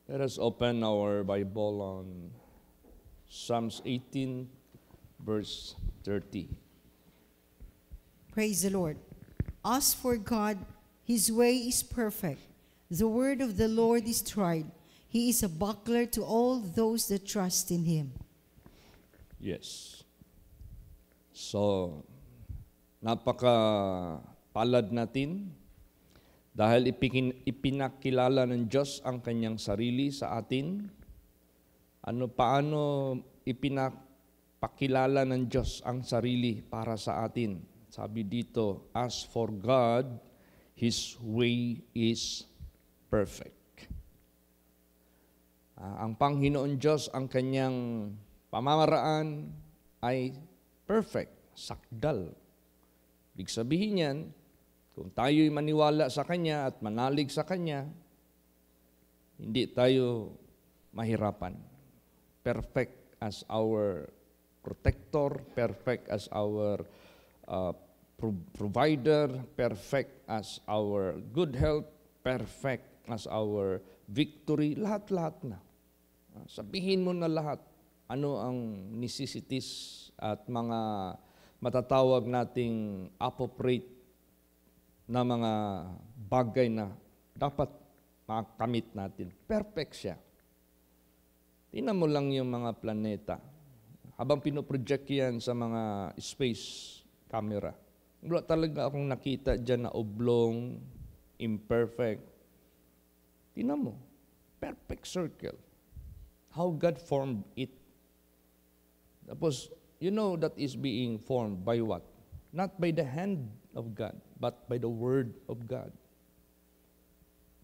Let us open our Bible on Psalms 18, verse 30. Praise the Lord. As for God, His way is perfect. The word of the Lord is tried. He is a buckler to all those that trust in Him. Yes. So, napaka-palad natin dahil ipinakilala ng Diyos ang kanyang sarili sa atin. Paano ipinapakilala ng Diyos ang sarili para sa atin? Sabi dito, as for God, His way is perfect. Ang Panginoon Diyos, ang kanyang pamamaraan ay perfect, sakdal. Ibig sabihin yan, kung tayo'y maniwala sa Kanya at manalig sa Kanya, hindi tayo mahirapan. Perfect as our protector, perfect as our provider, perfect as our good health, perfect as our victory, lahat-lahat na. Sabihin mo na lahat, ano ang necessities at mga matatawag nating appropriate na mga bagay na dapat makamit natin. Perfect siya. Tingnan mo lang yung mga planeta. Habang pinoproject yan sa mga space camera, wala talaga akong nakita dyan na oblong, imperfect. Tingnan mo, perfect circle. How God formed it. Tapos, you know that is being formed by what? Not by the hand of God, but by the Word of God.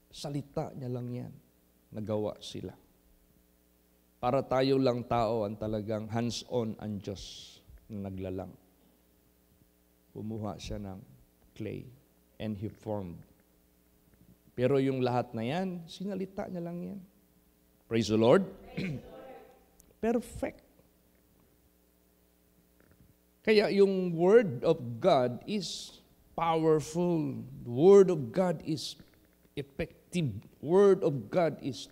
Salita niya lang yan. Nagawa sila. Para tayo lang tao ang talagang hands-on ang Diyos na naglalang. Bumuha siya ng clay and He formed. Pero yung lahat na yan, sinalita niya lang yan. Praise the Lord. Perfect. Kaya yung Word of God is powerful. The Word of God is effective. Word of God is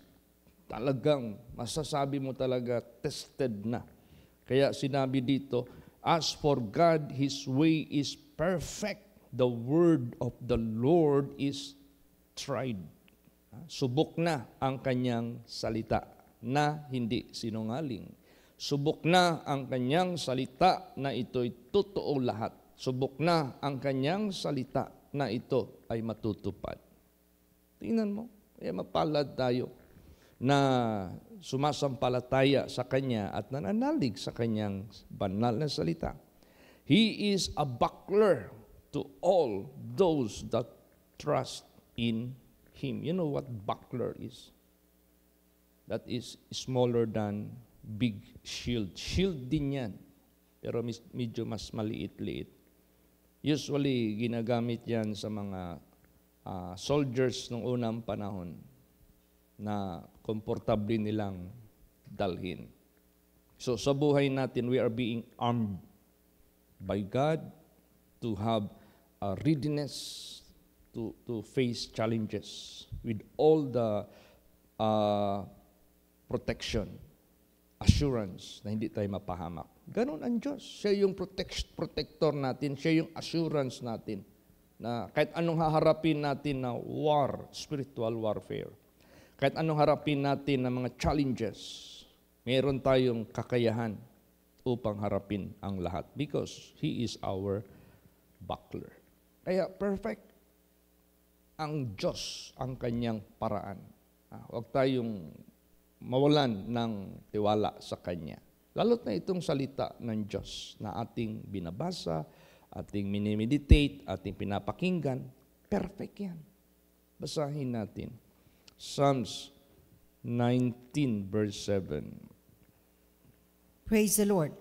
talagang, masasabi mo talaga, tested na. Kaya sinabi dito, as for God, His way is perfect. The word of the Lord is tried. Subok na ang kanyang salita na hindi sinungaling. Subok na ang kanyang salita na ito'y totoo lahat. Subok na ang kanyang salita na ito ay matutupad. Tingnan mo, kaya mapalad tayo na sumasampalataya sa Kanya at nananalig sa Kanyang banal na salita. He is a buckler to all those that trust in Him. You know what buckler is? That is smaller than big shield. Shield din yan, pero medyo mas maliit-liit. Usually, ginagamit yan sa mga soldiers nung unang panahon na komportable nilang dalhin. So sa buhay natin, we are being armed by God to have a readiness to face challenges with all the protection, assurance na hindi tayo mapahamak. Ganon ang Diyos. Siya yung protector natin, siya yung assurance natin na kahit anong haharapin natin na war, spiritual warfare, kahit anong harapin natin na mga challenges, meron tayong kakayahan upang harapin ang lahat because He is our buckler. Kaya perfect ang Diyos ang kanyang paraan. Huwag tayong mawalan ng tiwala sa Kanya. Lalo't na itong salita ng Diyos na ating binabasa, ating minimeditate, ating pinapakinggan, perfect yan. Basahin natin. Psalms 19, verse 7. Praise the Lord.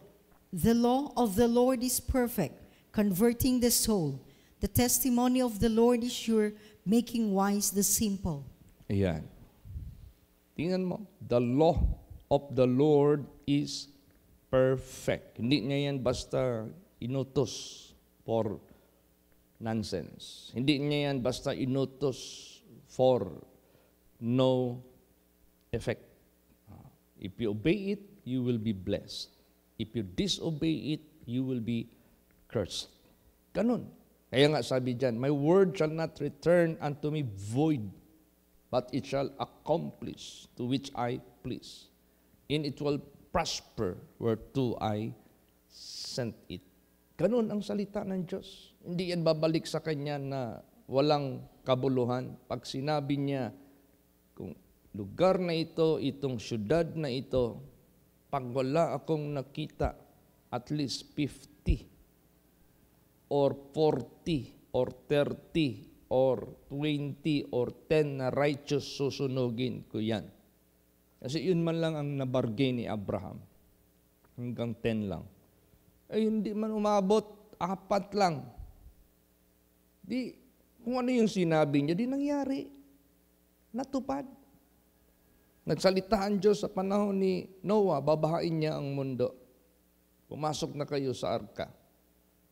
The law of the Lord is perfect, converting the soul. The testimony of the Lord is sure, making wise the simple. Ayan. Tingnan mo, the law of the Lord is perfect. Hindi niya yan basta inutos for nonsense. Hindi niya yan basta inutos for no effect. If you obey it, you will be blessed. If you disobey it, you will be cursed. Ganun. Kaya nga sabi dyan, my word shall not return unto me void, but it shall accomplish to which I please. And it will prosper whereto I sent it. Ganun ang salita ng Diyos. Hindi yan babalik sa Kanya na walang kabuluhan. Pag sinabi niya, kung lugar na ito, itong syudad na ito, pag wala akong nakita, at least 50, or 40, or 30, or 20, or 10 na righteous, susunugin ko yan. Kasi yun man lang ang nabargain ni Abraham. Hanggang 10 lang. Ay hindi man umabot, 4 lang. Di, kung ano yung sinabi niya, di nangyari. Natupad. Nagsalita ang Diyos sa panahon ni Noah, babahain niya ang mundo. Pumasok na kayo sa arka.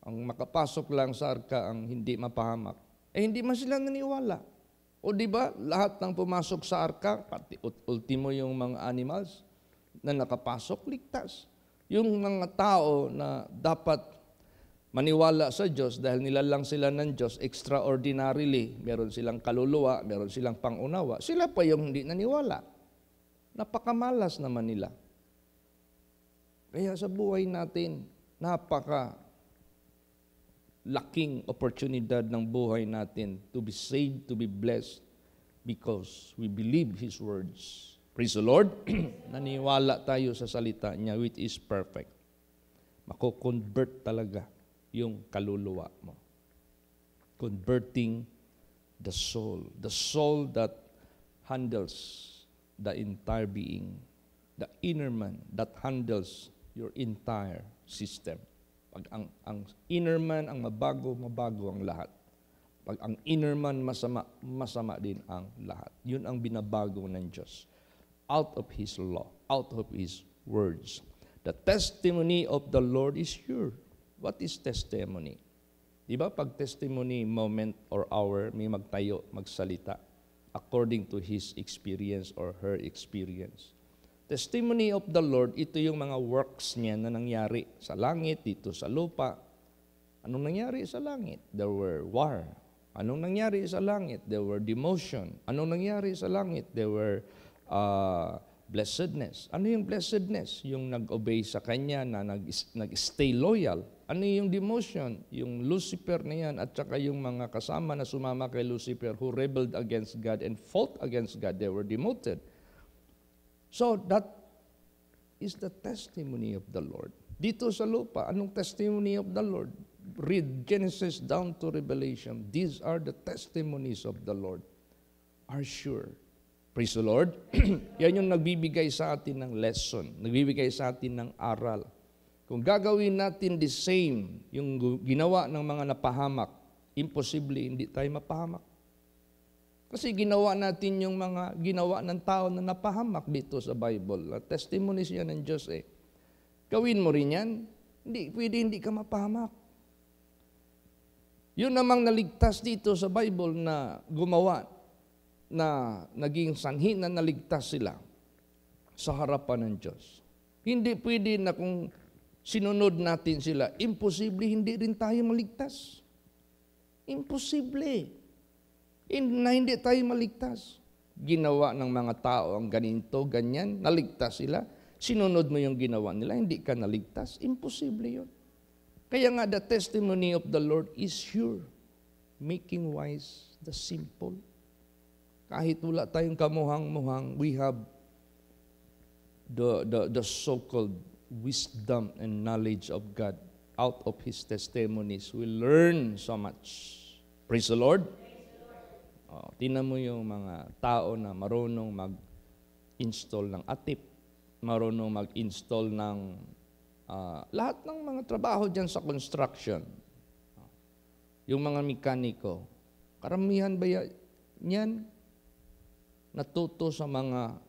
Ang makapasok lang sa arka ang hindi mapahamak. Hindi man sila naniwala. O di ba, lahat ng pumasok sa arka, pati ultimo yung mga animals na nakapasok, ligtas. Yung mga tao na dapat maniwala sa Diyos dahil nilalang sila ng Diyos extraordinarily, meron silang kaluluwa, meron silang pangunawa, sila pa yung hindi naniwala. Napakamalas naman nila. Kaya sa buhay natin, laking oportunidad ng buhay natin to be saved, to be blessed, because we believe His words. Praise the Lord. Naniwala tayo sa salita niya, which is perfect. Mako-convert talaga yung kaluluwa mo. Converting the soul. The soul that handles the entire being. The inner man that handles your entire system. Pag ang inner man ang mabago, mabago ang lahat. Pag ang inner man masama, masama din ang lahat. Yun ang binabago ng Diyos. Out of His law, out of His words. The testimony of the Lord is sure. What is testimony? Di ba pag testimony moment or hour, may magtayo, magsalita according to his experience or her experience. Testimony of the Lord, ito yung mga works niya na nangyari sa langit, dito sa lupa. Anong nangyari sa langit? There were war. Anong nangyari sa langit? There were demotion. Anong nangyari sa langit? There were blessedness. Ano yung blessedness? Yung nag-obey sa Kanya na nag-stay loyal. Ano yung demotion? Yung Lucifer na yan at saka yung mga kasama na sumama kay Lucifer who rebelled against God and fought against God. They were demoted. So that is the testimony of the Lord. Dito sa lupa, anong testimony of the Lord? Read Genesis down to Revelation. These are the testimonies of the Lord. Are sure. Praise the Lord. Yan yung nagbibigay sa atin ng lesson, nagbibigay sa atin ng aral. Kung gagawin natin the same, yung ginawa ng mga napahamak, imposible hindi tayo mapahamak. Kasi ginawa natin yung mga ginawa ng tao na napahamak dito sa Bible. Testimonies yan ng Diyos eh. Gawin mo rin yan, hindi ka mapahamak. Yun namang naligtas dito sa Bible na gumawa, na naging sanhi na naligtas sila sa harapan ng Diyos. Hindi pwede na kung sinunod natin sila, imposible hindi rin tayo maligtas. Imposible. Na hindi tayo maligtas. Ginawa ng mga tao ang ganito, ganyan, naligtas sila. Sinunod mo yung ginawa nila, hindi ka naligtas. Imposible yun. Kaya nga, the testimony of the Lord is sure, making wise the simple. Kahit wala tayong kamuhang-muhang, we have the so-called wisdom and knowledge of God. Out of His testimonies, we learn so much. Praise the Lord. Tingnan mo yung mga tao na marunong mag-install ng atip, marunong mag-install ng lahat ng mga trabaho dyan sa construction. Yung mga mekaniko, karamihan ba yan? Natuto sa mga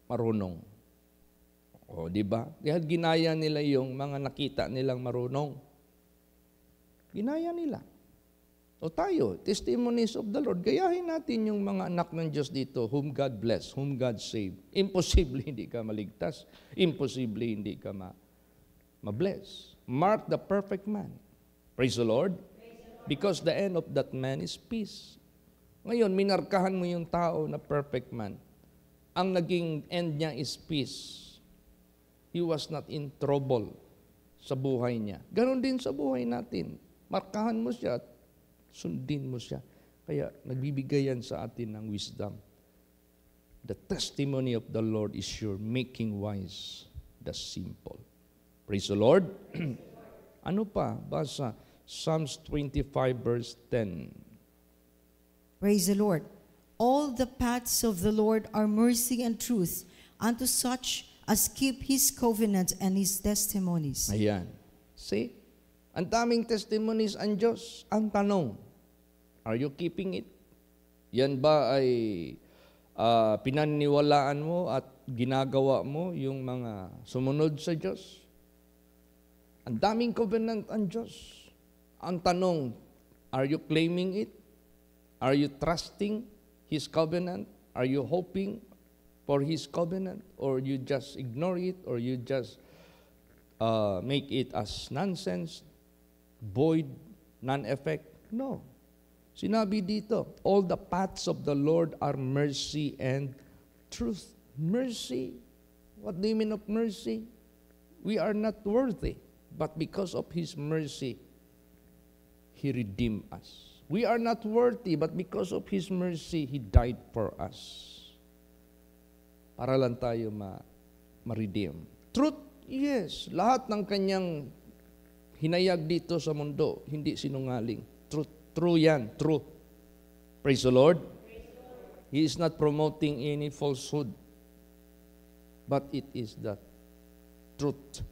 marunong. Di ba? Dahil ginaya nila yung mga nakita nilang marunong. Ginaya nila. O tayo, testimonies of the Lord. Gayahin natin yung mga anak ng Diyos dito, whom God bless, whom God save. Imposible hindi ka maligtas. Imposible hindi ka ma-bless. Mark the perfect man. Praise the Lord. Because the end of that man is peace. Ngayon, minarkahan mo yung tao na perfect man. Ang naging end niya is peace. He was not in trouble sa buhay niya. Ganon din sa buhay natin. Markahan mo siya at sundin mo siya. Kaya nagbibigay yan sa atin ng wisdom. The testimony of the Lord is sure, making wise the simple. Praise the Lord. Ano pa? Basa Psalms 25 verse 10. Praise the Lord. All the paths of the Lord are mercy and truth unto such as keep His covenant and His testimonies. Ayan. See? Ang daming testimonies ang Diyos. Ang tanong, are you keeping it? Yan ba ay pinaniniwalaan mo at ginagawa mo yung mga sumunod sa Diyos? Ang daming covenant ang Diyos. Ang tanong, are you claiming it? Are you trusting His covenant? Are you hoping for His covenant? Or you just ignore it? Or you just make it as nonsense, void, non-effect? No. Sinabi dito, all the paths of the Lord are mercy and truth. Mercy. What do you mean of mercy? We are not worthy, but because of His mercy, He redeemed us. We are not worthy, but because of His mercy, He died for us. Para lang tayo ma-redeem. Truth, yes. Lahat ng Kanyang hinayag dito sa mundo, hindi sinungaling. Truth, true yan, true. Praise the Lord. He is not promoting any falsehood, but it is the truth.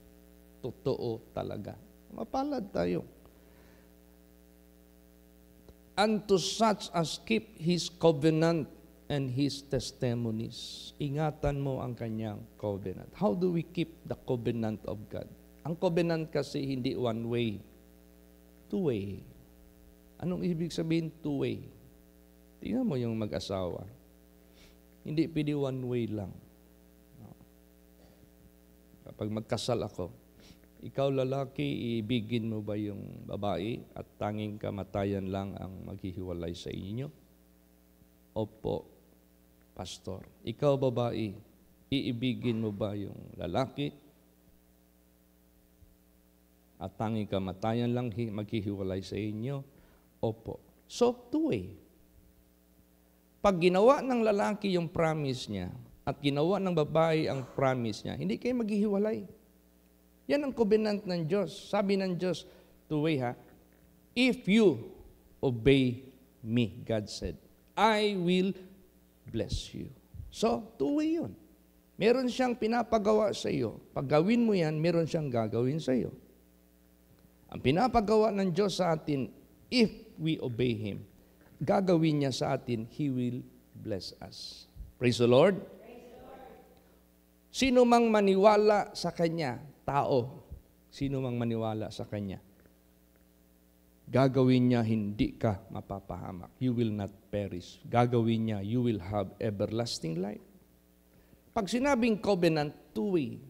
Totoo talaga. Mapalad tayo. Unto such as keep His covenant and His testimonies. Ingatan mo ang Kanyang covenant. How do we keep the covenant of God? Ang covenant kasi hindi one way. Two way. Anong ibig sabihin two way? Tingnan mo yung mag-asawa. Hindi pwede one way lang. Kapag magkasal ako, ikaw lalaki, iibigin mo ba yung babae at tanging kamatayan lang ang maghihiwalay sa inyo? Opo, pastor. Ikaw babae, iibigin mo ba yung lalaki at tanging kamatayan lang maghihiwalay sa inyo? Opo. So, two-way. Pag ginawa ng lalaki yung promise niya at ginawa ng babae ang promise niya, hindi kayo maghihiwalay. Yan ang covenant ng Diyos. Sabi ng Diyos, two-way ha, if you obey me, God said, I will bless you. So, two-way yun. Meron siyang pinapagawa sa iyo. Pag gawin mo yan, meron siyang gagawin sa iyo. Ang pinapagawa ng Diyos sa atin, if we obey Him, gagawin niya sa atin, He will bless us. Praise the Lord. Sino mang maniwala sa Kanya, tao, sino mang maniwala sa Kanya, gagawin niya, hindi ka mapapahamak. You will not perish. Gagawin niya, you will have everlasting life. Pag sinabing covenant, two-way.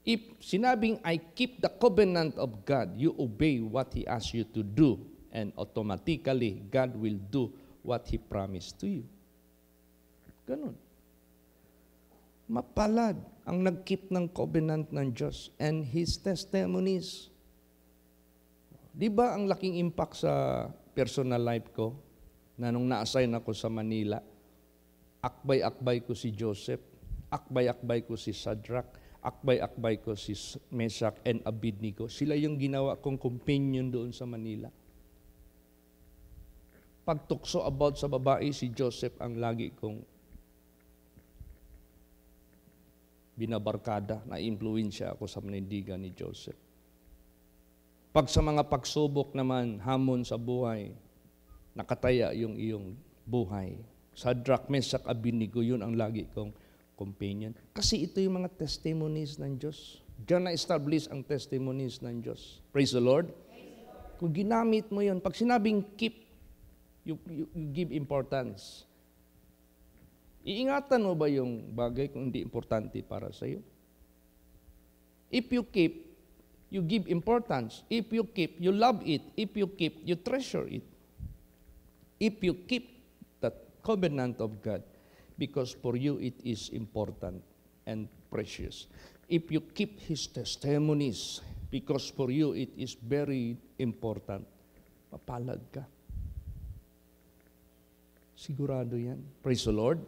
If sinabing, I keep the covenant of God, you obey what He asks you to do, and automatically, God will do what He promised to you. Ganun. Mapalad ang nag-keep ng covenant ng Diyos and His testimonies. Di ba ang laking impact sa personal life ko na nung na-assign ako sa Manila, akbay-akbay ko si Joseph, akbay-akbay ko si Shadrach, akbay-akbay ko si Meshach and Abednego. Sila yung ginawa kong companion doon sa Manila. Pagtukso about sa babae, si Joseph ang lagi kong binabarkada, na-impluwensya ako sa manindigan ni Joseph. Pag sa mga pagsubok naman, hamon sa buhay, nakataya yung iyong buhay. Shadrach, Meshach, Abednego, yun ang lagi kong companion. Kasi ito yung mga testimonies ng Diyos. Diyan na-establish ang testimonies ng Diyos. Praise the Lord. kung ginamit mo yun, pag sinabing keep, you give importance. Iingatan mo ba yung bagay kung hindi importante para sa iyo? If you keep, you give importance. If you keep, you love it. If you keep, you treasure it. If you keep the covenant of God, because for you it is important and precious. If you keep His testimonies, because for you it is very important, mapalad ka. Sigurado yan. Praise the Lord.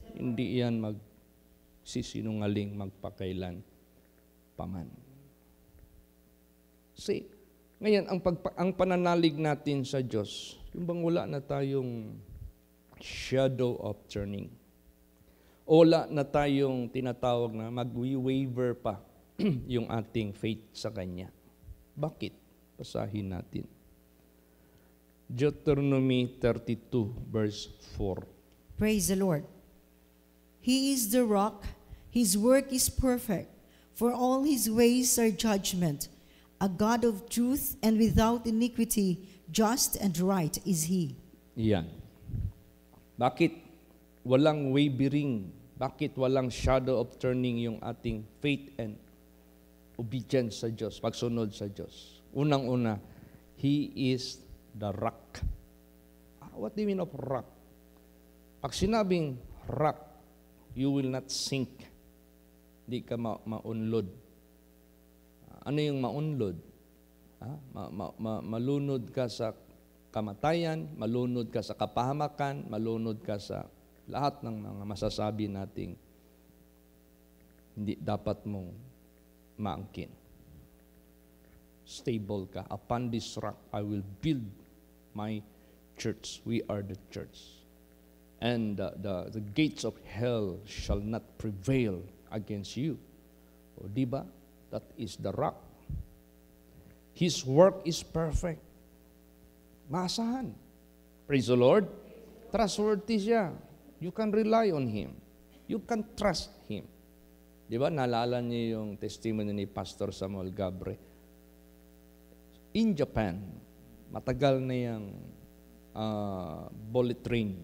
Hindi yan magsisinungaling magpakailan paman. See, ngayon, ang pananalig natin sa Diyos, yung bang wala na tayong shadow of turning. Wala na tayong tinatawag na mag-waver pa yung ating faith sa Kanya. Bakit? Basahin natin. Deuteronomy 32, verse 4. Praise the Lord. He is the rock, His work is perfect, for all His ways are judgment. A God of truth and without iniquity, just and right is He. Yan. Bakit walang wavering? Bakit walang shadow of turning yung ating faith and obedience sa Diyos, pagsunod sa Diyos? Unang-una, He is the rock. What do you mean of rock? Pag sinabing rock, you will not sink. Hindi ka maunlod. Ano yung maunlod? Malunod ka sa kamatayan, malunod ka sa kapahamakan, malunod ka sa lahat ng mga masasabi nating hindi dapat mong maangkin. Stable ka. Upon this rock, I will build my church. We are the church. And the gates of hell shall not prevail against you. O, diba? That is the rock. His work is perfect. Maasahan. Praise the Lord. Trustworthy siya. You can rely on Him. You can trust Him. Diba? Naalala niyo yung testimony ni Pastor Samuel Gabre. In Japan, matagal na yung bullet train.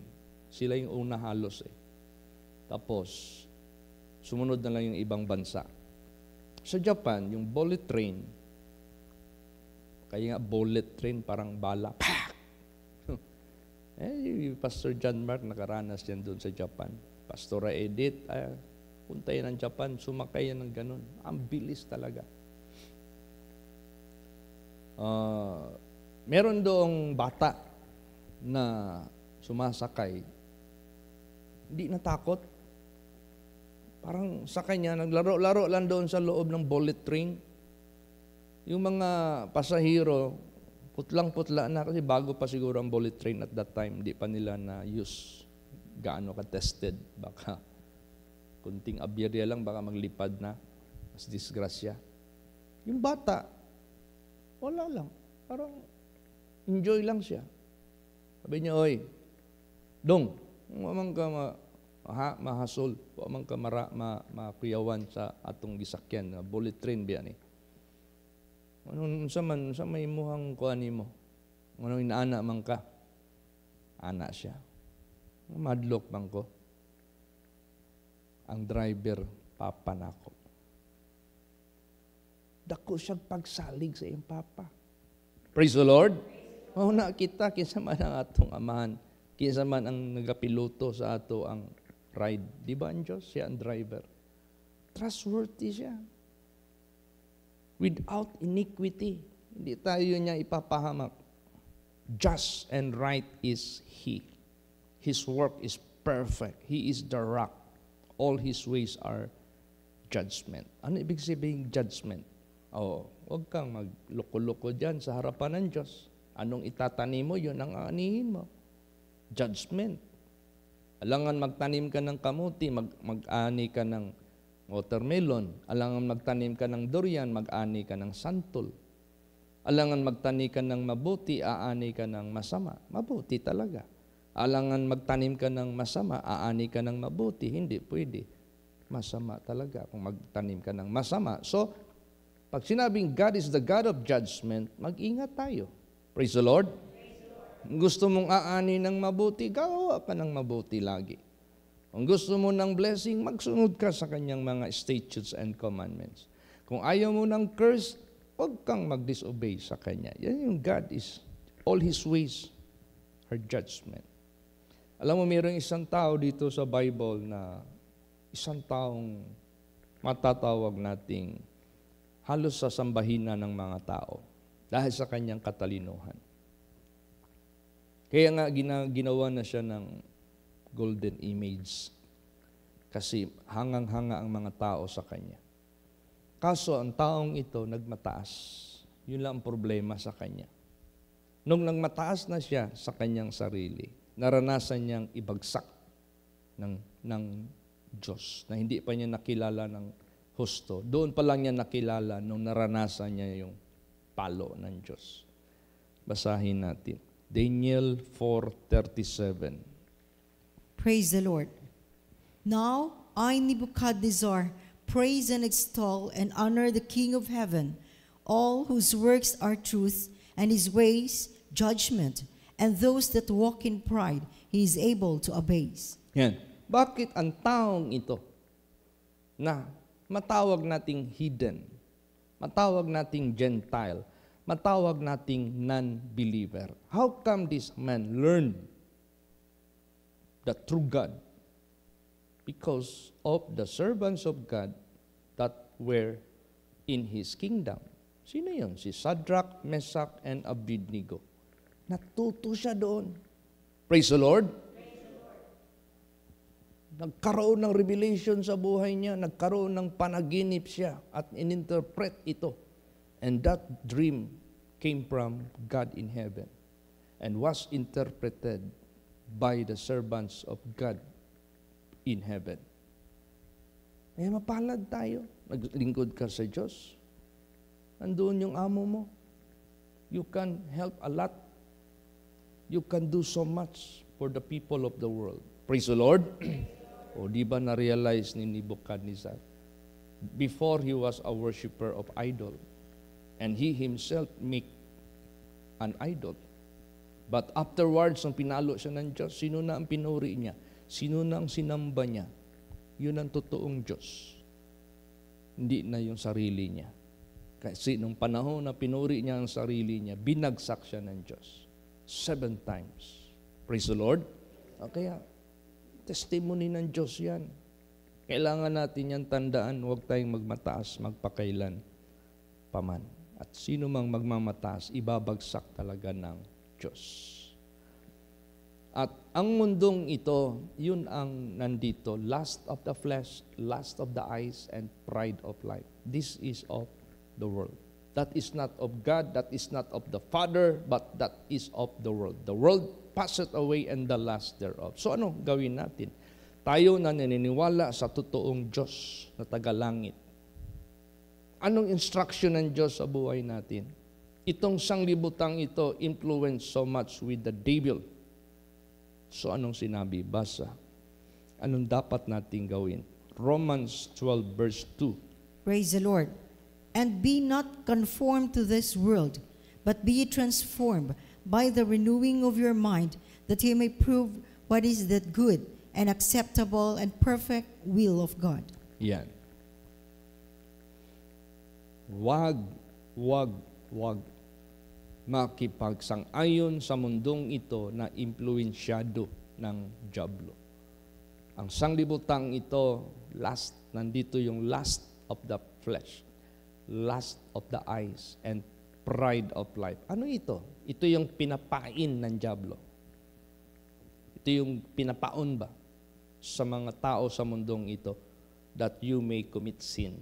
Sila yung una halos eh. Tapos, sumunod na lang yung ibang bansa. Sa Japan, yung bullet train, kaya nga bullet train, parang bala. Pastor John Mark nakaranas yan doon sa Japan. Pastora Edith, punta yan ng Japan, sumakay yan ng ganun. Ang bilis talaga. Meron doong bata na sumasakay. Hindi natakot. Parang sa kanya, naglaro-laro lang doon sa loob ng bullet train. Yung mga pasahero, putlang-putla na kasi bago pa siguro ang bullet train at that time, hindi pa nila na-use gaano ka-tested. Baka kunting aberya lang, baka maglipad na. Mas disgrasya. Yung bata, wala lang. Parang enjoy lang siya. Sabi niya, oy, dong, wamang ka mahasol, wamang ka makuyawan sa atong gisakyan, bullet train biyan eh. Ano sa may muhang kuani mo? Ano inaana man ka? Ana siya. Madlok man ko. Ang driver, papa na ako. Dako siyang pagsalig sa iyong papa. Praise the Lord. Mauna kita, kinsa man ang atong amahan. Kinsa man ang nagapiloto sa ato ang ride. Di ba ang Diyos? Siya ang driver. Trustworthy siya. Without iniquity. Hindi tayo niya ipapahamak. Just and right is He. His work is perfect. He is the rock. All His ways are judgment. Ano ibig sabihin judgment? Huwag kang magloko-loko dyan sa harapan ng Diyos. Anong itatanim mo, yun ang aanihin mo. Judgment. Alangan magtanim ka ng kamuti, mag-ani ka ng watermelon. Alangan magtanim ka ng durian, mag-ani ka ng santol. Alangan magtanim ka ng mabuti, aani ka ng masama. Mabuti talaga. Alangan magtanim ka ng masama, aani ka ng mabuti. Hindi pwede. Masama talaga kung magtanim ka ng masama. So, pag sinabing God is the God of judgment, mag-ingat tayo. Praise the Lord. Gusto mong aani ng mabuti, gawa ka ng mabuti lagi. Kung gusto mo ng blessing, magsunod ka sa kanyang mga statutes and commandments. Kung ayaw mo ng curse, huwag kang mag-disobey sa kanya. Yan yung God is, all His ways are judgment. Alam mo, mayroong isang tao dito sa Bible na isang taong matatawag nating halos sa sambahinan ng mga tao dahil sa kanyang katalinuhan. Kaya nga ginawa na siya ng golden image kasi hangang-hanga ang mga tao sa kanya. Kaso ang taong ito nagmataas. Yun lang ang problema sa kanya. Nung nagmataas na siya sa kanyang sarili, naranasan niyang ibagsak ng Diyos na hindi pa niya nakilala ng husto. Doon pa lang niya nakilala nung naranasan niya yung palo ng Diyos. Basahin natin. Daniel 4:37. Praise the Lord. Now I, Nebuchadnezzar, praise and extol and honor the King of heaven, all whose works are truth, and his ways judgment, and those that walk in pride he is able to abase. Yan. Bakit ang taong ito na matawag nating hidden, matawag nating Gentile, matawag nating non-believer, how come this man learned the true God? Because of the servants of God that were in His kingdom. Sino yun? Si Shadrach, Meshach, and Abednego. Natuto siya doon. Praise the Lord. Nagkaroon ng revelation sa buhay niya, nagkaroon ng panaginip siya at ininterpret ito. And that dream came from God in heaven and was interpreted by the servants of God in heaven. Eh, mapalad tayo. Naglingkod ka sa Diyos. Andun yung amo mo. You can help a lot. You can do so much for the people of the world. Praise the Lord. O di ba na-realize ni Nebuchadnezzar? Before he was a worshiper of idol. And he himself make an idol. But afterwards, nung pinalo siya ng Diyos, sino na ang pinuri niya? Sino na ang sinamba niya? Yun ang totoong Diyos. Hindi na yung sarili niya. Kasi nung panahon na pinuri niya ang sarili niya, binagsak siya ng Diyos. 7 times. Praise the Lord. Kaya, testimony ng Diyos yan. Kailangan natin yan tandaan, huwag tayong magmataas, magpakailan paman. At sino mang magmamataas, ibabagsak talaga ng Diyos. At ang mundong ito, yun ang nandito, lust of the flesh, lust of the eyes, and pride of life. This is of the world. That is not of God, that is not of the Father, but that is of the world. The world passeth away and the lust thereof. So ano gawin natin? Tayo na naniniwala sa totoong Diyos na tagalangit. Anong instruction ng Diyos sa buhay natin? Itong sanglibutang ito influenced so much with the devil. So anong sinabi? Basa. Anong dapat nating gawin? Romans 12 verse 2. Praise the Lord. And be not conformed to this world, but be ye transformed by the renewing of your mind, that ye may prove what is that good and acceptable and perfect will of God. Yan. Wag makipagsang-ayon sa mundong ito na impluensyado ng dyablo. Ang sanglibutang ito, lust, nandito yung lust of the flesh, lust of the eyes, and pride of life. Ano ito? Ito yung pinapain ng dyablo. Ito yung pinapaon ba sa mga tao sa mundong ito that you may commit sin.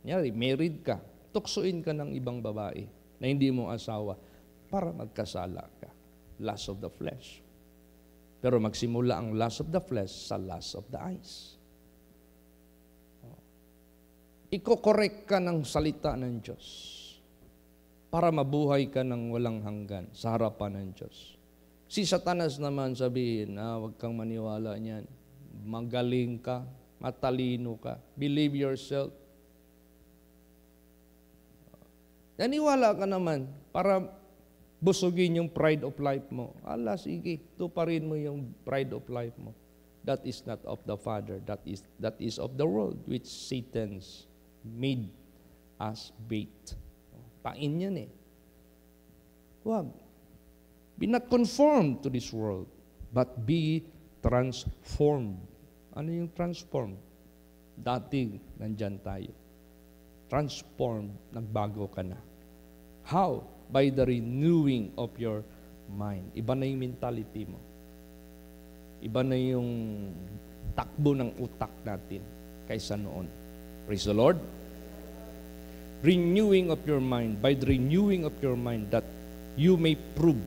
Nyari, married ka, tuksuin ka ng ibang babae na hindi mo asawa para magkasala ka. Lust of the flesh. Pero magsimula ang lust of the flesh sa lust of the eyes. Iko-correct ka ng salita ng Diyos para mabuhay ka ng walang hanggan sa harapan ng Diyos. Si Satanas naman sabihin, huwag kang maniwala niyan. Magaling ka, matalino ka, believe yourself. Naniwala ka naman para busugin yung pride of life mo. Ala, sige, tuparin mo yung pride of life mo. That is not of the Father. That is of the world, which Satan's made as bait. Pain yan eh. Wag. Be not conformed to this world, but be transformed. Ano yung transformed? Dati, nandyan tayo. Transformed, nagbago ka na. How? By the renewing of your mind. Iba na yung mentality mo. Iba na yung takbo ng utak natin kaysa noon. Praise the Lord. Renewing of your mind. By the renewing of your mind, that you may prove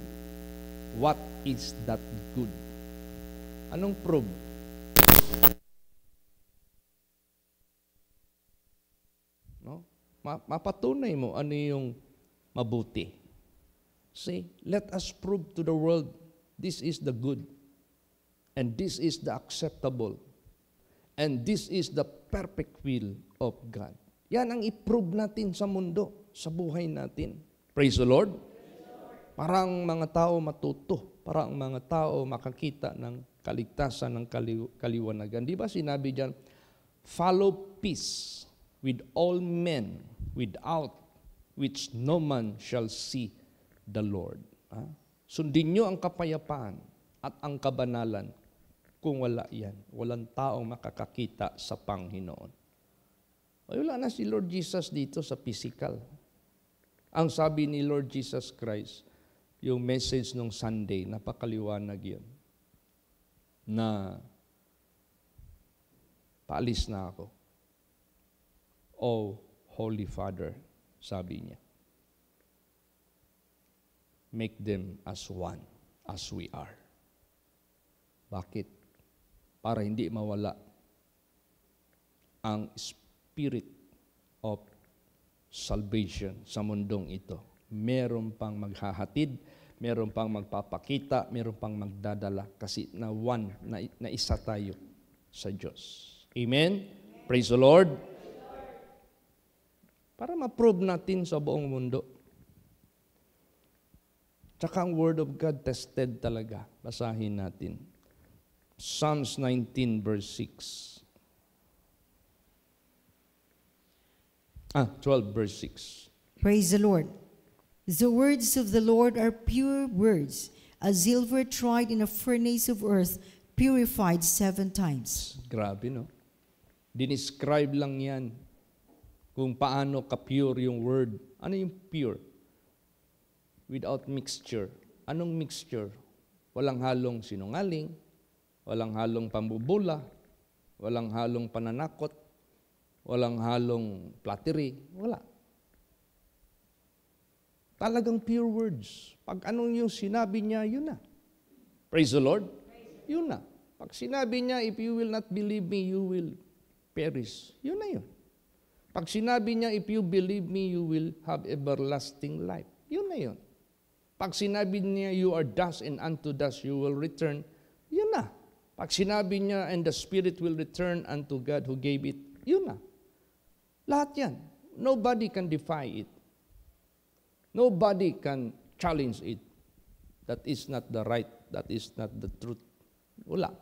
what is that good. Anong prove? No? Mapatunay mo ano yung mabuti. See, let us prove to the world this is the good, and this is the acceptable, and this is the perfect will of God. Yan ang i-prove natin sa mundo, sa buhay natin. Praise the Lord. Para ang mga tao matuto, para ang mga tao makakita ng kaligtasan, ng kaliwanagan. Di ba sinabi diyan, follow peace with all men, without which no man shall see the Lord. Sundin nyo ang kapayapaan at ang kabanalan. Kung wala yan, walang taong makakakita sa Panginoon. Ay, wala na si Lord Jesus dito sa physical. Ang sabi ni Lord Jesus Christ, yung message nung Sunday, napakaliwanag yun, na paalis na ako. Oh, Holy Father, sabi niya, make them as one as we are. Bakit? Para hindi mawala ang spirit of salvation sa mundong ito. Meron pang maghahatid, meron pang magpapakita, meron pang magdadala kasi na one, na isa tayo sa Diyos. Amen? Praise the Lord. Para ma-prove natin sa buong mundo. Tsaka ang Word of God tested talaga. Basahin natin. Psalms 19 verse 6. 12 verse 6. Praise the Lord. The words of the Lord are pure words, as silver tried in a furnace of earth, purified 7 times. Grabe, no? Dinescribe lang yan kung paano ka-pure yung word. Ano yung pure? Without mixture. Anong mixture? Walang halong sinungaling, walang halong pambubula, walang halong pananakot, walang halong flattery. Wala. Talagang pure words. Pag anong yung sinabi niya, yun na. Praise the Lord. Yun na. Pag sinabi niya, if you will not believe me, you will perish. Yun na yun. Pag sinabi niya, if you believe me, you will have everlasting life. Yun na yun. Pag sinabi niya, you are dust and unto dust you will return. Yun na. Pag sinabi niya, and the Spirit will return unto God who gave it. Yun na. Lahat yan. Nobody can defy it. Nobody can challenge it. That is not the right. That is not the truth. Wala.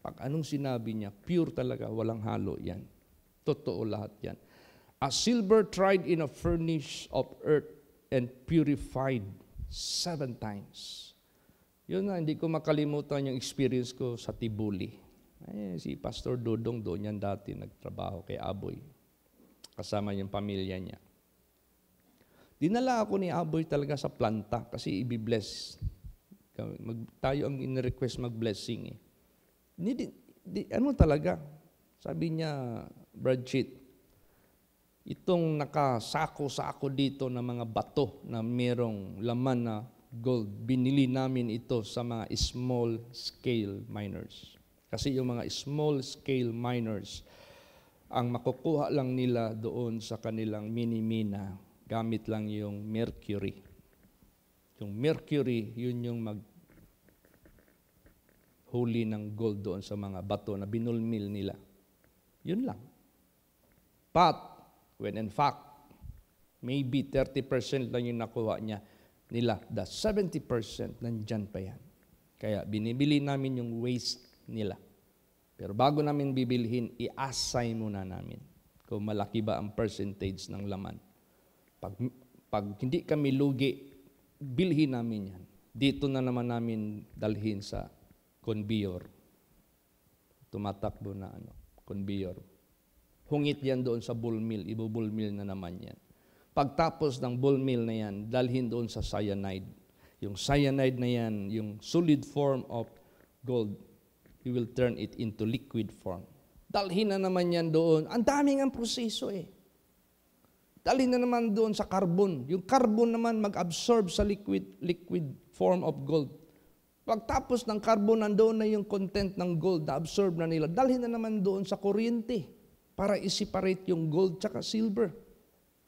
Pag anong sinabi niya, pure talaga, walang halo yan. Totoo lahat yan. A silver tried in a furnace of earth and purified 7 times. Yun na, hindi ko makalimutan yung experience ko sa Tibuli. Ay, si Pastor Dodong doon yan dati nagtrabaho kay Aboy. Kasama yung pamilya niya. Dinala ako ni Aboy talaga sa planta kasi i-bless. Tayo ang in-request mag-blessing. Ano talaga? Sabi niya, Brad Chit, itong nakasako-sako dito ng mga bato na merong laman na gold, binili namin ito sa mga small-scale miners. Kasi yung mga small-scale miners, ang makukuha lang nila doon sa kanilang mini-mina, gamit lang yung mercury. Yung mercury, yun yung huli ng gold doon sa mga bato na binulmil nila. Yun lang. But, when in fact, maybe 30% lang yung nakuha niya, nila. The 70% nandyan pa yan. Kaya binibili namin yung waste nila. Pero bago namin bibilhin, i-assign muna namin kung malaki ba ang percentage ng laman. Pag hindi kami lugi, bilhin namin yan. Dito na naman namin dalhin sa conveyor. Tumatakbo na conveyor. Hungit yan doon sa bull mill, ibo-bull mill na naman yan. Pagtapos ng bull mill na yan, dalhin doon sa cyanide. Yung cyanide na yan, yung solid form of gold, we will turn it into liquid form. Dalhin na naman yan doon. Ang daming ang proseso eh. Dalhin na naman doon sa carbon. Yung carbon naman mag-absorb sa liquid form of gold. Pagtapos ng carbon, nandoon na yung content ng gold na absorb na nila. Dalhin na naman doon sa kuryente para i-separate yung gold tsaka silver.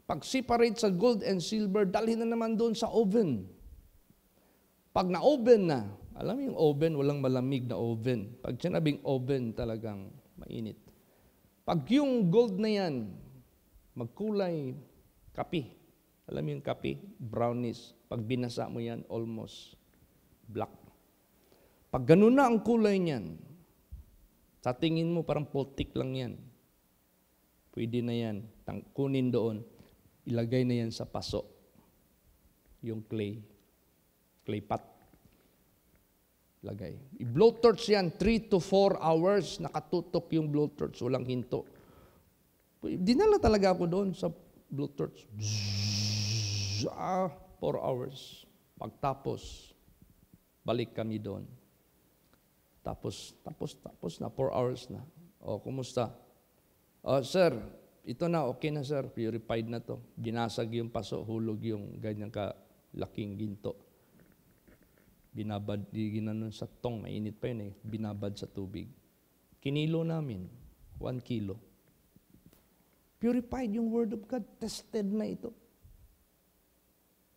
Pag-separate sa gold and silver, dalhin na naman doon sa oven. Pag na-oven na, alam mo yung oven, walang malamig na oven. Pag sinabing oven, talagang mainit. Pag yung gold na yan, magkulay kape. Alam mo yung kape? Brownish. Pag binasa mo yan, almost black. Pag ganun na ang kulay niyan, sa tingin mo parang putik lang yan. Pwede na yan. Kunin doon. Ilagay na yan sa paso. Yung clay pot. Lagay. I-blowtorch yan, 3 to 4 hours, nakatutok yung blowtorch, walang hinto. Dinala talaga ako doon sa blowtorch. 4 hours. Pagtapos, balik kami doon. Tapos na, 4 hours na. O, kumusta? Sir, ito na, okay na sir, purified na to. Ginasag yung paso, hulog yung ganyan kalaking ginto. Binabad, ginanon sa tong, mainit pa yun eh, binabad sa tubig. Kinilo namin, 1 kilo. Purified yung Word of God, tested na ito.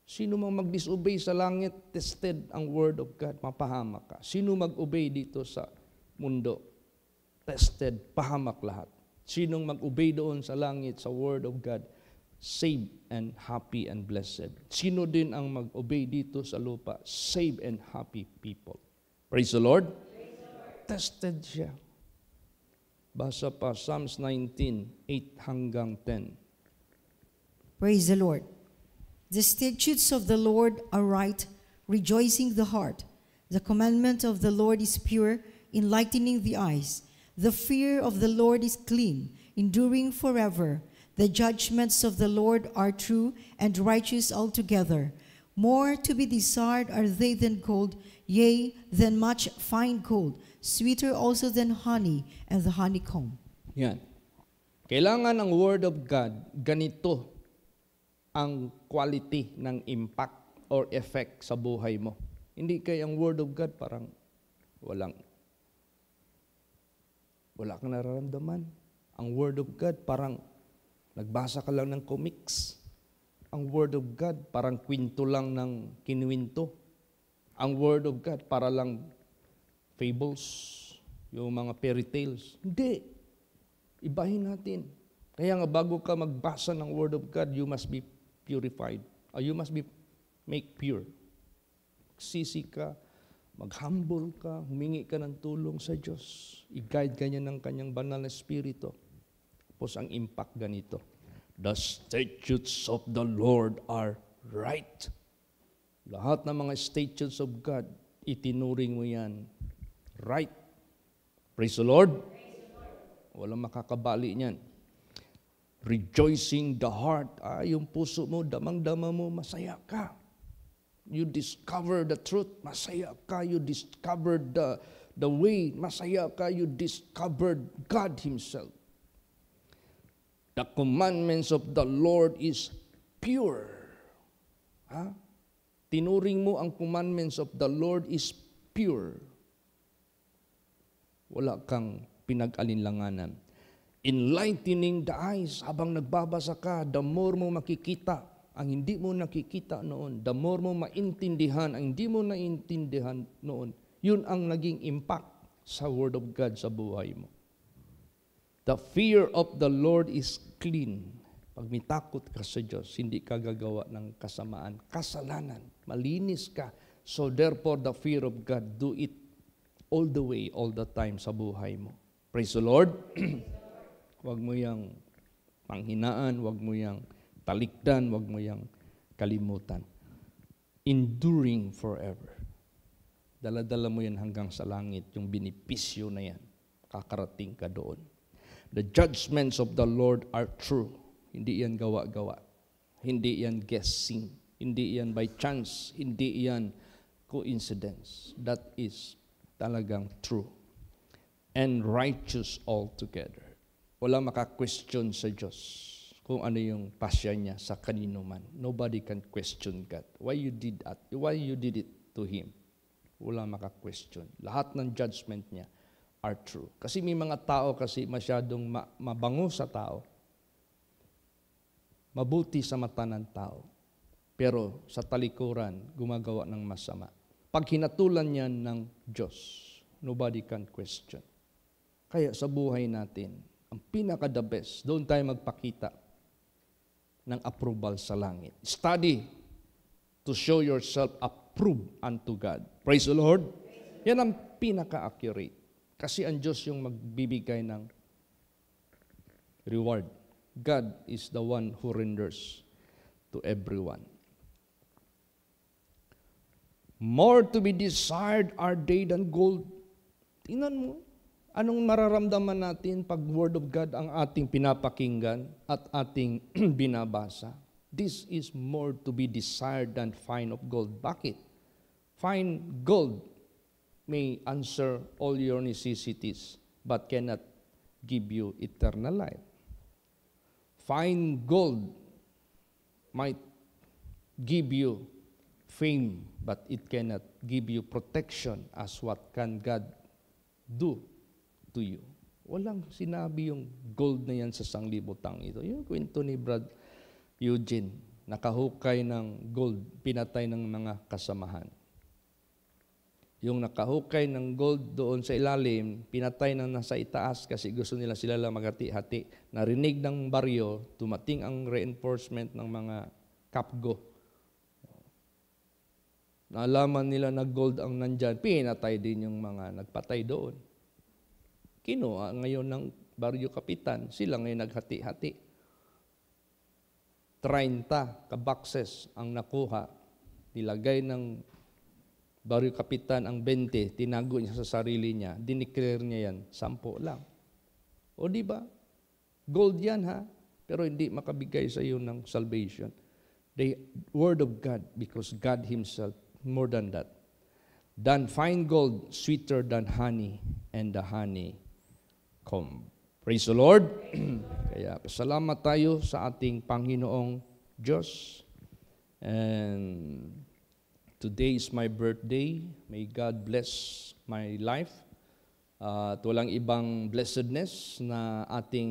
Sino mang mag-disobey sa langit, tested ang Word of God, mapahamak ka. Sino mag-obey dito sa mundo, tested, pahamak lahat. Sinong mag-obey doon sa langit, sa Word of God, saved and happy and blessed. Sino din ang mag-obey dito sa lupa? Saved and happy people. Praise the Lord. Praise the Lord. Tested siya. Basa pa Psalms 19:8-10. Praise the Lord. The statutes of the Lord are right, rejoicing the heart. The commandment of the Lord is pure, enlightening the eyes. The fear of the Lord is clean, enduring forever. The judgments of the Lord are true and righteous altogether. More to be desired are they than gold, yea, than much fine gold, sweeter also than honey and the honeycomb. Yan. Kailangan ng Word of God, ganito ang quality ng impact or effect sa buhay mo. Hindi kaya ang Word of God parang wala kang nararamdaman. Ang Word of God parang nagbasa ka lang ng comics. Ang Word of God, parang kwento lang ng kinuwinto. Ang Word of God, para lang fables, yung mga fairy tales. Hindi. Ibahin natin. Kaya nga bago ka magbasa ng Word of God, you must be purified. Or you must be make pure. Magsisi ka, mag-humble ka, humingi ka ng tulong sa Diyos. I-guide ka niya ng kanyang banal na spirito. Tapos ang impact ganito. The statutes of the Lord are right. Lahat ng mga statutes of God, itinuring mo yan. Right. Praise the Lord. Walang makakabali niyan. Rejoicing the heart. Yung puso mo, damang-dama mo, masaya ka. You discover the truth, masaya ka. You discovered the way, masaya ka. You discovered God Himself. The commandments of the Lord is pure. Tinuring mo ang commandments of the Lord is pure. Wala kang pinag-alinlanganan. Enlightening the eyes. Habang nagbabasa ka, the more mo makikita ang hindi mo nakikita noon. The more mo maintindihan ang hindi mo naintindihan noon. Yun ang naging impact sa Word of God sa buhay mo. The fear of the Lord is clean. Pag may takot ka sa Diyos, hindi ka gagawa ng kasamaan, kasalanan. malinis ka. So therefore, the fear of God, do it all the way, all the time sa buhay mo. Praise the Lord. Huwag mo yang panghinaan, huwag mo yang talikdan, huwag mo yang kalimutan. Enduring forever. Dala-dala mo yan hanggang sa langit, yung binipisyo na yan. Kakarating ka doon. The judgments of the Lord are true. Hindi yan gawa-gawa. Hindi yan guessing. Hindi yan by chance. Hindi yan coincidence. That is talagang true. And righteous altogether. Wala maka-question sa Diyos kung ano yung pasya niya sa kanino man. Nobody can question God. Why you did that? Why you did it to Him? Wala maka-question. Lahat ng judgment niya are true. Kasi may mga tao kasi masyadong mabango sa tao. Mabuti sa mata ng tao. Pero sa talikuran, gumagawa ng masama. Pag hinatulan niya ng Diyos, nobody can question. Kaya sa buhay natin, ang pinaka-the best, doon tayo magpakita ng approval sa langit. Study to show yourself approved unto God. Praise the Lord. Yan ang pinaka-accurate. Kasi ang Diyos yung magbibigay ng reward. God is the one who renders to everyone. More to be desired are they than gold. Tingnan mo, anong mararamdaman natin pag Word of God ang ating pinapakinggan at ating binabasa? This is more to be desired than fine of gold. Bakit? Fine gold may answer all your necessities, but cannot give you eternal life. Fine gold might give you fame, but it cannot give you protection as what can God do to you. Walang sinabi yung gold na yan sa sanglibutang ito. Yung kwento ni Brad Eugene, nakahukay ng gold, pinatay ng mga kasamahan. Yung nakahukay ng gold doon sa ilalim, pinatay ng nasa itaas kasi gusto nila sila lang maghati-hati. Narinig ng baryo, tumating ang reinforcement ng mga kapgo. Naalaman nila na gold ang nandyan, pinatay din yung mga nagpatay doon. Kinuha ngayon ng baryo kapitan, sila ngayon naghati-hati. 30 kabakses ang nakuha, nilagay ng baryo kapitan ang 20, tinago niya sa sarili niya, dineclare niya yan, 10 lang. O di ba? Gold yan ha, pero hindi makabigay sa iyo ng salvation. The Word of God, because God Himself, more than that. Than fine gold, sweeter than honey, and the honey comb. Praise the Lord. Kaya salamat tayo sa ating Panginoong Diyos. And today is my birthday. May God bless my life. At walang ibang blessedness na ating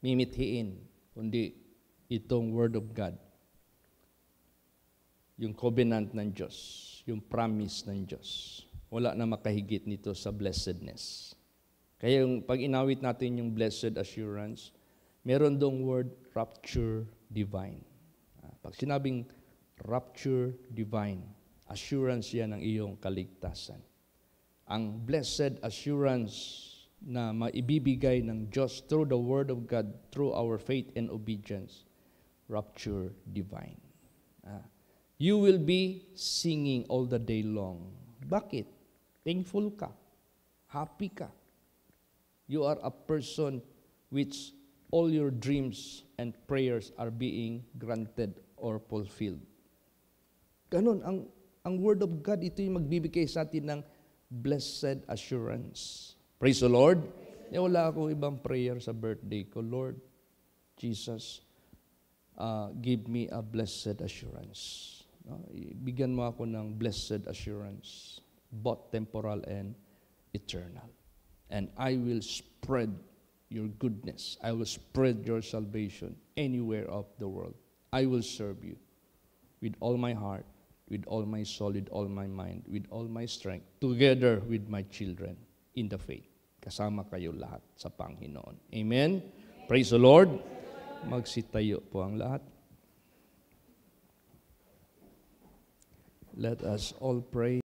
mimithiin, kundi itong Word of God. Yung covenant ng Diyos, yung promise ng Diyos. Wala na makahigit nito sa blessedness. Kaya yung pag inawit natin yung blessed assurance, meron dong word rapture divine. Pag sinabing rapture divine, assurance yan ng iyong kaligtasan. Ang blessed assurance na maibibigay ng Diyos through the Word of God, through our faith and obedience, rapture divine. You will be singing all the day long. Bakit? Thankful ka. Happy ka. You are a person which all your dreams and prayers are being granted or fulfilled. Ganon, ang Word of God, ito yung magbibigay sa atin ng blessed assurance. Praise the Lord. Wala akong ibang prayer sa birthday ko. Lord Jesus, give me a blessed assurance. Bigyan mo ako ng blessed assurance, both temporal and eternal. And I will spread your goodness. I will spread your salvation anywhere of the world. I will serve you with all my heart, with all my soul, with all my mind, with all my strength, together with my children in the faith. Kasama kayo lahat sa Panginoon. Amen? Praise the Lord. Magsitayo po ang lahat. Let us all pray.